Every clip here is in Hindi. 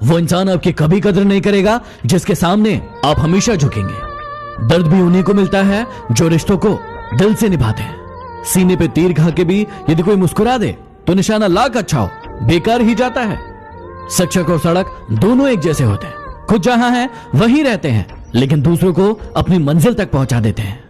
वो इंसान आपकी कभी कदर नहीं करेगा जिसके सामने आप हमेशा झुकेंगे। दर्द भी उन्हीं को मिलता है जो रिश्तों को दिल से निभाते हैं। सीने पे तीर खा के भी यदि कोई मुस्कुरा दे तो निशाना लाख अच्छा हो बेकार ही जाता है। शिक्षक और सड़क दोनों एक जैसे होते हैं, खुद जहां हैं वहीं रहते हैं, लेकिन दूसरों को अपनी मंजिल तक पहुंचा देते हैं।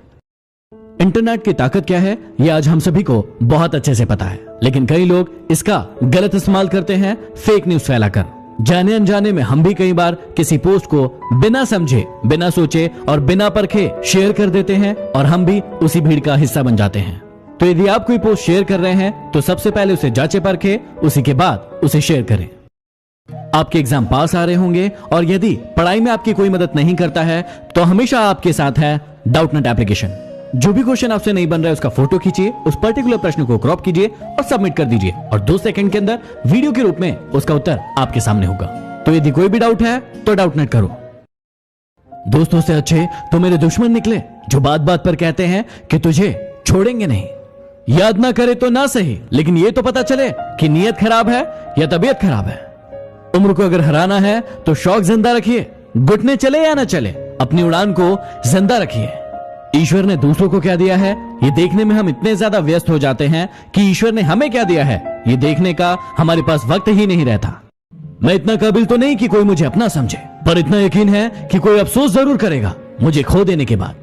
इंटरनेट की ताकत क्या है यह आज हम सभी को बहुत अच्छे से पता है, लेकिन कई लोग इसका गलत इस्तेमाल करते हैं फेक न्यूज फैलाकर। जाने अनजाने में हम भी कई बार किसी पोस्ट को बिना समझे, बिना सोचे और बिना परखे शेयर कर देते हैं और हम भी उसी भीड़ का हिस्सा बन जाते हैं। तो यदि आप कोई पोस्ट शेयर कर रहे हैं तो सबसे पहले उसे जांचे परखे, उसी के बाद उसे शेयर करें। आपके एग्जाम पास आ रहे होंगे और यदि पढ़ाई में आपकी कोई मदद नहीं करता है तो हमेशा आपके साथ है डाउटनेट एप्लीकेशन। जो भी क्वेश्चन आपसे नहीं बन रहा है उसका फोटो खींचिए, उस पर्टिकुलर प्रश्न को क्रॉप कीजिए और सबमिट कर दीजिए और 2 सेकंड के अंदर वीडियो के रूप में उसका उत्तर आपके सामने होगा। तो यदि कोई भी डाउट है तो डाउटनेट करो। दोस्तों से अच्छे तो मेरे दुश्मन निकले जो बात बात पर कहते हैं कि तुझे छोड़ेंगे नहीं। याद ना करे तो ना सही, लेकिन ये तो पता चले कि नीयत खराब है या तबीयत खराब है। उम्र को अगर हराना है तो शौक जिंदा रखिए, घुटने चले या ना चले अपनी उड़ान को जिंदा रखिए। ईश्वर ने दूसरों को क्या दिया है ये देखने में हम इतने ज्यादा व्यस्त हो जाते हैं कि ईश्वर ने हमें क्या दिया है ये देखने का हमारे पास वक्त ही नहीं रहता। मैं इतना काबिल तो नहीं कि कोई मुझे अपना समझे, पर इतना यकीन है कि कोई अफसोस जरूर करेगा मुझे खो देने के बाद।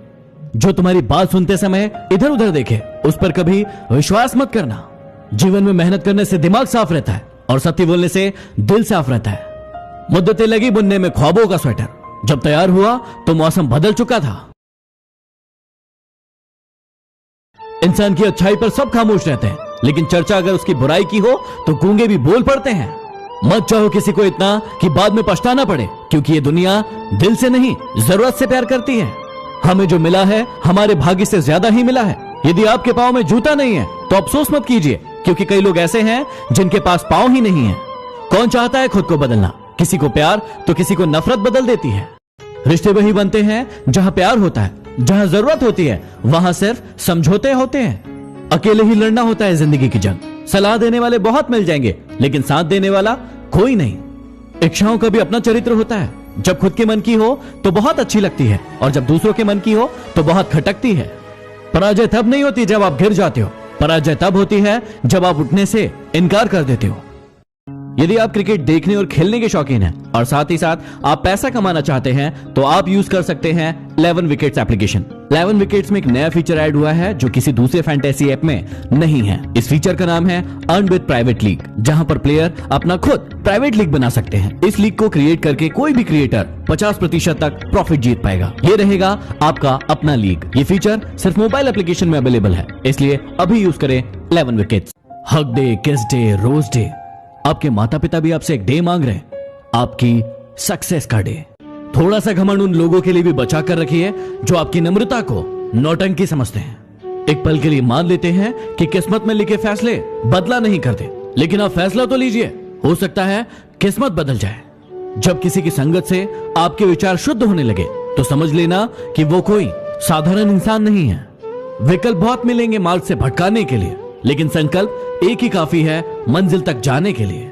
जो तुम्हारी बात सुनते समय इधर उधर देखे उस पर कभी विश्वास मत करना। जीवन में मेहनत करने से दिमाग साफ रहता है और सत्य बोलने से दिल साफ रहता है। मुद्दतें लगी बुनने में ख्वाबों का स्वेटर, जब तैयार हुआ तो मौसम बदल चुका था। इंसान की अच्छाई पर सब खामोश रहते हैं, लेकिन चर्चा अगर उसकी बुराई की हो तो गूंगे भी बोल पड़ते हैं। मत चाहो किसी को इतना कि बाद में पछताना पड़े, क्योंकि ये दुनिया दिल से नहीं जरूरत से प्यार करती है। हमें जो मिला है हमारे भाग्य से ज्यादा ही मिला है। यदि आपके पांव में जूता नहीं है तो अफसोस मत कीजिए, क्योंकि कई लोग ऐसे हैं जिनके पास पांव ही नहीं है। कौन चाहता है खुद को बदलना? किसी को प्यार तो किसी को नफरत बदल देती है। रिश्ते वही बनते हैं जहां प्यार होता है, जहां जरूरत होती है वहां सिर्फ समझौते होते हैं। अकेले ही लड़ना होता है जिंदगी की जंग। सलाह देने वाले बहुत मिल जाएंगे, लेकिन साथ देने वाला कोई नहीं। इच्छाओं का भी अपना चरित्र होता है। जब खुद के मन की हो तो बहुत अच्छी लगती है, और जब दूसरों के मन की हो तो बहुत खटकती है। पराजय तब नहीं होती जब आप गिर जाते हो, पराजय तब होती है जब आप उठने से इनकार कर देते हो। यदि आप क्रिकेट देखने और खेलने के शौकीन हैं और साथ ही साथ आप पैसा कमाना चाहते हैं तो आप यूज कर सकते हैं 11 विकेट्स एप्लीकेशन। 11 विकेट्स में एक नया फीचर ऐड हुआ है जो किसी दूसरे फैंटेसी ऐप में नहीं है। इस फीचर का नाम है अर्न विद प्राइवेट लीग, जहां पर प्लेयर अपना खुद प्राइवेट लीग बना सकते हैं। इस लीग को क्रिएट करके कोई भी क्रिएटर 50% तक प्रॉफिट जीत पाएगा। ये रहेगा आपका अपना लीग। ये फीचर सिर्फ मोबाइल एप्लीकेशन में अवेलेबल है, इसलिए अभी यूज करें 11 विकेट्स। हक डे, किस डे, रोज डे, आपके माता पिता भी आपसे एक डे मांग रहे हैं, आपकी सक्सेस का डे। थोड़ा सा घमंड उन लोगों के लिए भी बचा कर रखिए जो आपकी नम्रता को नौटंकी समझते हैं। एक पल के लिए मान लेते हैं कि किस्मत में लिखे फैसले बदला नहीं करते, लेकिन आप फैसला तो लीजिए, हो सकता है किस्मत बदल जाए। जब किसी की संगत से आपके विचार शुद्ध होने लगे तो समझ लेना कि वो कोई साधारण इंसान नहीं है। विकल्प बहुत मिलेंगे मार्ग से भटकाने के लिए, लेकिन संकल्प एक ही काफी है मंजिल तक जाने के लिए।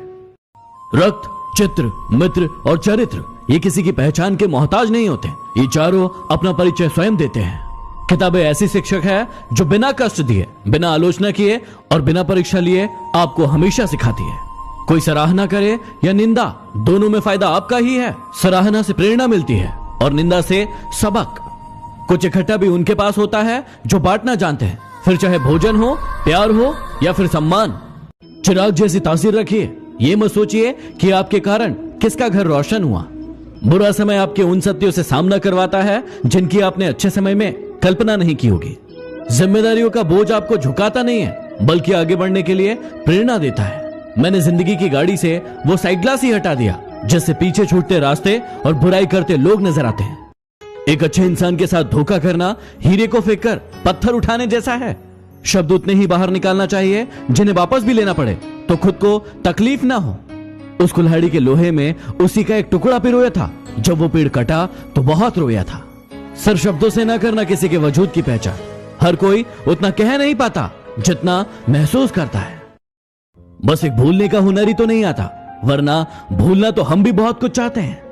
रक्त, चित्र, मित्र और चरित्र ये किसी की पहचान के मोहताज नहीं होते। ये चारों अपना परिचय स्वयं देते हैं। किताबें ऐसी शिक्षक है जो बिना कष्ट दिए, बिना आलोचना किए और बिना परीक्षा लिए आपको हमेशा सिखाती है। कोई सराहना करे या निंदा, दोनों में फायदा आपका ही है। सराहना से प्रेरणा मिलती है और निंदा से सबक। कुछ इकट्ठा भी उनके पास होता है जो बांटना जानते हैं, फिर चाहे भोजन हो, प्यार हो या फिर सम्मान। चिराग जैसी तासीर रखिए। ये मत सोचिए कि आपके कारण किसका घर रोशन हुआ। बुरा समय आपके उन सत्यों से सामना करवाता है जिनकी आपने अच्छे समय में कल्पना नहीं की होगी। जिम्मेदारियों का बोझ आपको झुकाता नहीं है, बल्कि आगे बढ़ने के लिए प्रेरणा देता है। मैंने जिंदगी की गाड़ी से वो साइड ग्लास ही हटा दिया जिससे पीछे छूटते रास्ते और बुराई करते लोग नजर आते हैं। एक अच्छे इंसान के साथ धोखा करना हीरे को फेंक कर पत्थर उठाने जैसा है। शब्द उतने ही बाहर निकालना चाहिए जिन्हें वापस भी लेना पड़े तो खुद को तकलीफ ना हो। उस कुल्हाड़ी के लोहे में उसी का एक टुकड़ा पिरोया था। जब वो पेड़ कटा तो बहुत रोया था। सिर्फ शब्दों से ना करना किसी के वजूद की पहचान। हर कोई उतना कह नहीं पाता जितना महसूस करता है। बस एक भूलने का हुनर ही तो नहीं आता, वरना भूलना तो हम भी बहुत कुछ चाहते हैं।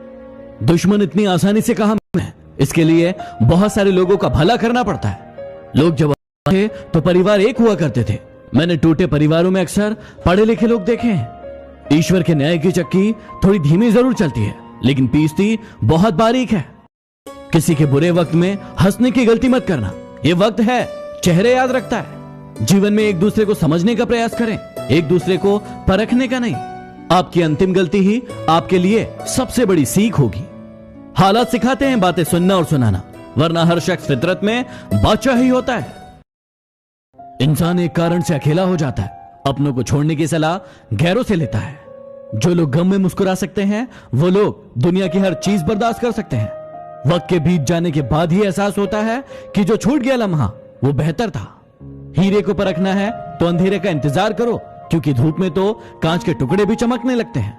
दुश्मन इतनी आसानी से कहां है, इसके लिए बहुत सारे लोगों का भला करना पड़ता है। लोग जब थे तो परिवार एक हुआ करते थे। मैंने टूटे परिवारों में अक्सर पढ़े लिखे लोग देखे हैं। ईश्वर के न्याय की चक्की थोड़ी धीमी जरूर चलती है, लेकिन पीसती बहुत बारीक है। किसी के बुरे वक्त में हंसने की गलती मत करना। ये वक्त है, चेहरे याद रखता है। जीवन में एक दूसरे को समझने का प्रयास करें, एक दूसरे को परखने का नहीं। आपकी अंतिम गलती ही आपके लिए सबसे बड़ी सीख होगी। हालात सिखाते हैं बातें सुनना और सुनाना, वरना हर शख्स फितरत में बादशाह ही होता है। इंसान एक कारण से अकेला हो जाता है, अपनों को छोड़ने की सलाह गैरों से लेता है। जो लोग गम में मुस्कुरा सकते हैं, वो लोग दुनिया की हर चीज बर्दाश्त कर सकते हैं। वक्त के बीत जाने के बाद ही एहसास होता है कि जो छूट गया लम्हा वो बेहतर था। हीरे को परखना है तो अंधेरे का इंतजार करो, क्योंकि धूप में तो कांच के टुकड़े भी चमकने लगते हैं।